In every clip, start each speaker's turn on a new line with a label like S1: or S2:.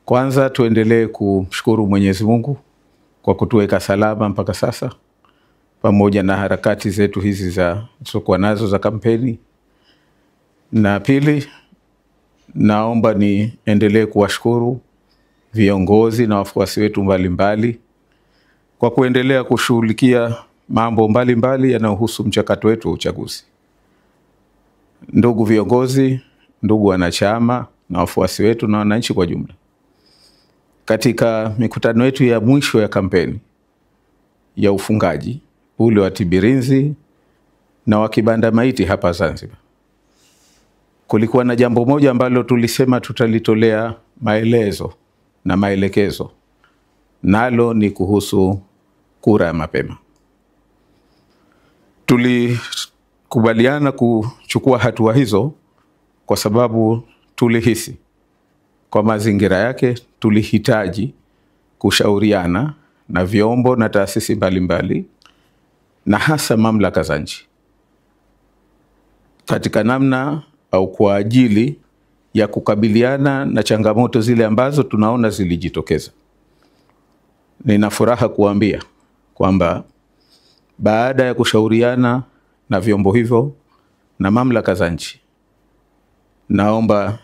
S1: Kwanza tuendelee kumshukuru Mwenyezi Mungu kwa kutuweka salama mpaka sasa, pamoja na harakati zetu hizi za tulizokuwa nazo za kampeni. Na pili, naomba niendelee kuwashukuru viongozi na wafuasi wetu mbalimbali kwa kuendelea kushughulikia mambo mbalimbali yanayohusu mchakato wetu wa uchaguzi. Ndugu viongozi, ndugu wanachama na wafuasi wetu na wananchi kwa jumla, katika mikutano yetu ya mwisho ya kampeni ya ufungaji ule wa Tibirinzi na wa Kibanda Maiti hapa Zanzibar, kulikuwa na jambo moja ambalo tulisema tutalitolea maelezo na maelekezo, nalo ni kuhusu kura ya mapema. Tulikubaliana kuchukua hatua hizo kwa sababu tulihisi kwa mazingira yake tulihitaji kushauriana na vyombo na taasisi mbalimbali na hasa mamlaka za nchi katika namna au kwa ajili ya kukabiliana na changamoto zile ambazo tunaona zilijitokeza. Nina furaha kuambia kwamba baada ya kushauriana na vyombo hivyo na mamlaka za nchi, naomba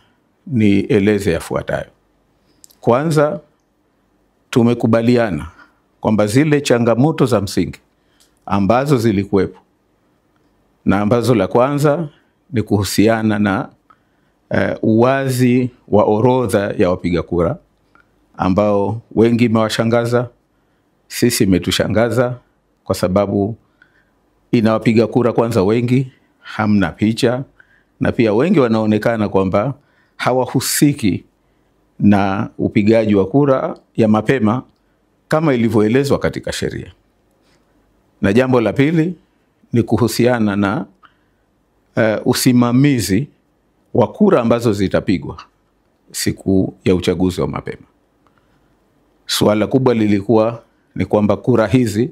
S1: nieleze yafuatayo. Kwanza, tumekubaliana kwamba zile changamoto za msingi ambazo zilikuwepo na ambazo la kwanza ni kuhusiana na uwazi wa orodha ya wapiga kura ambao wengi imewashangaza, sisi imetushangaza kwa sababu inawapiga kura kwanza wengi hamna picha, na pia wengi wanaonekana kwamba hawahusiki na upigaji wa kura ya mapema kama ilivyoelezwa katika sheria. Na jambo la pili ni kuhusiana na usimamizi wa kura ambazo zitapigwa siku ya uchaguzi wa mapema. Suala kubwa lilikuwa ni kwamba kura hizi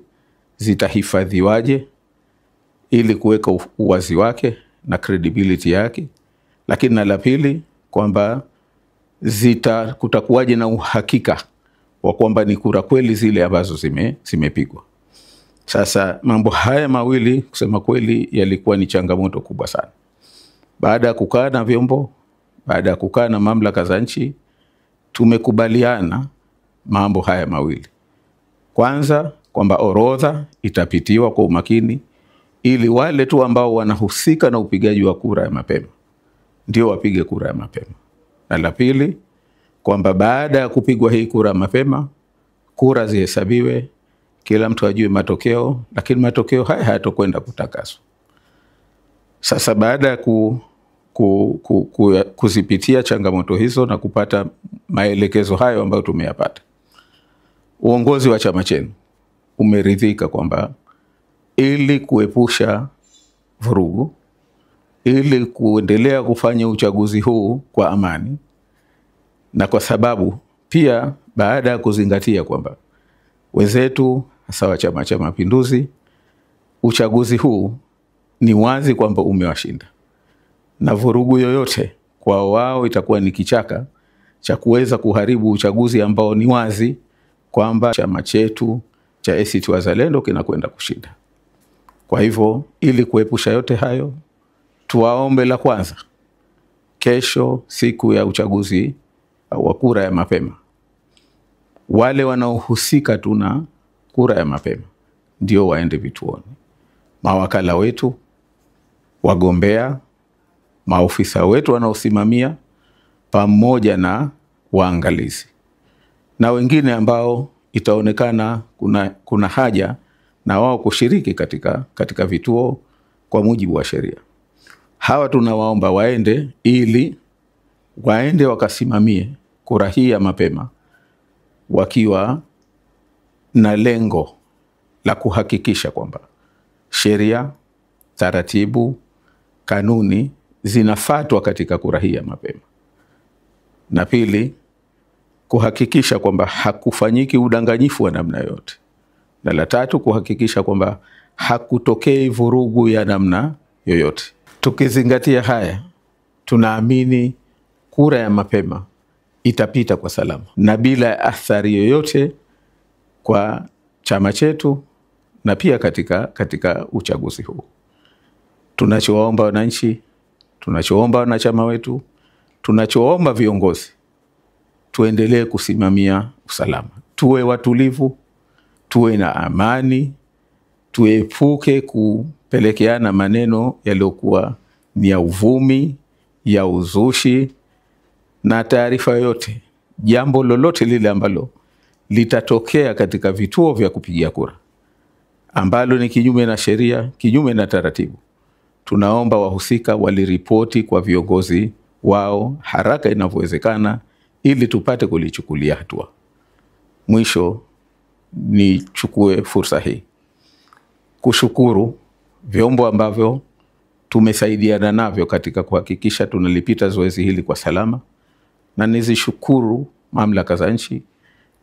S1: zitahifadhiwaje ili kuweka uwazi wake na credibility yake, lakini na la pili kwamba kutakuwaje na uhakika wa kwamba ni kura kweli zile ambazo zimepigwa. Sasa mambo haya mawili kusema kweli yalikuwa ni changamoto kubwa sana. Baada ya kukaa na vyombo, baada ya kukaa na mamlaka za nchi, tumekubaliana mambo haya mawili. Kwanza kwamba orodha itapitiwa kwa umakini ili wale tu ambao wanahusika na upigaji wa kura ya mapema ndio wapige kura ya mapema. Na la pili kwamba baada ya kupigwa hii kura ya mapema, kura zihesabiwe, kila mtu ajue matokeo, lakini matokeo haya hayatakwenda kutakaswa. Sasa baada ya kuzipitia changamoto hizo na kupata maelekezo hayo ambayo tumeyapata, uongozi wa chama chenu umeridhika kwamba ili kuepusha vurugu, ili kuendelea kufanya uchaguzi huu kwa amani, na kwa sababu pia baada ya kuzingatia kwamba wenzetu hasa wa Chama cha Mapinduzi, uchaguzi huu ni wazi kwamba umewashinda, na vurugu yoyote kwa wao itakuwa ni kichaka cha kuweza kuharibu uchaguzi ambao ni wazi kwamba chama chetu cha ACT Wazalendo kinakwenda kushinda. Kwa hivyo ili kuepusha yote hayo, tuwaombe la kwanza, kesho siku ya uchaguzi wa kura ya mapema, wale wanaohusika tuna kura ya mapema ndio waende vituoni. Mawakala wetu, wagombea, maofisa wetu wanaosimamia, pamoja na waangalizi na wengine ambao itaonekana kuna haja na wao kushiriki katika vituo kwa mujibu wa sheria. Hawa tunawaomba waende ili waende wakasimamie kura hii ya mapema wakiwa na lengo la kuhakikisha kwamba sheria, taratibu, kanuni zinafuatwa katika kura hii ya mapema. Na pili, kuhakikisha kwamba hakufanyiki udanganyifu wa namna yote. Na la tatu, kuhakikisha kwamba hakutokei vurugu ya namna yoyote. Tukizingatia haya, tunaamini kura ya mapema itapita kwa salama na bila athari yoyote kwa chama chetu na pia katika uchaguzi huu. Tunachoomba wananchi, tunachoomba wanachama wetu, tunachoomba viongozi, tuendelee kusimamia usalama. Tuwe watulivu, tuwe na amani, tuepuke kupelekeana maneno yaliyokuwa ni ya uvumi, ya uzushi na taarifa yoyote. Jambo lolote lile ambalo litatokea katika vituo vya kupigia kura ambalo ni kinyume na sheria, kinyume na taratibu, tunaomba wahusika waliripoti kwa viongozi wao haraka inavyowezekana ili tupate kulichukulia hatua. Mwisho, nichukue fursa hii kushukuru vyombo ambavyo tumesaidiana navyo katika kuhakikisha tunalipita zoezi hili kwa salama, na nizishukuru mamlaka za nchi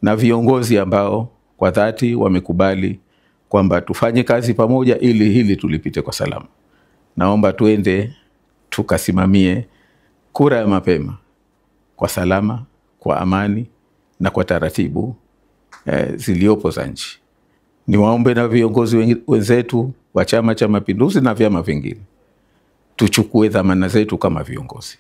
S1: na viongozi ambao kwa dhati wamekubali kwamba tufanye kazi pamoja ili hili tulipite kwa salama. Naomba tuende tukasimamie kura ya mapema kwa salama, kwa amani na kwa taratibu ziliopo za nchi. Niwaombe na viongozi wenzetu wa Chama cha Mapinduzi na vyama vingine tuchukue dhamana zetu kama viongozi.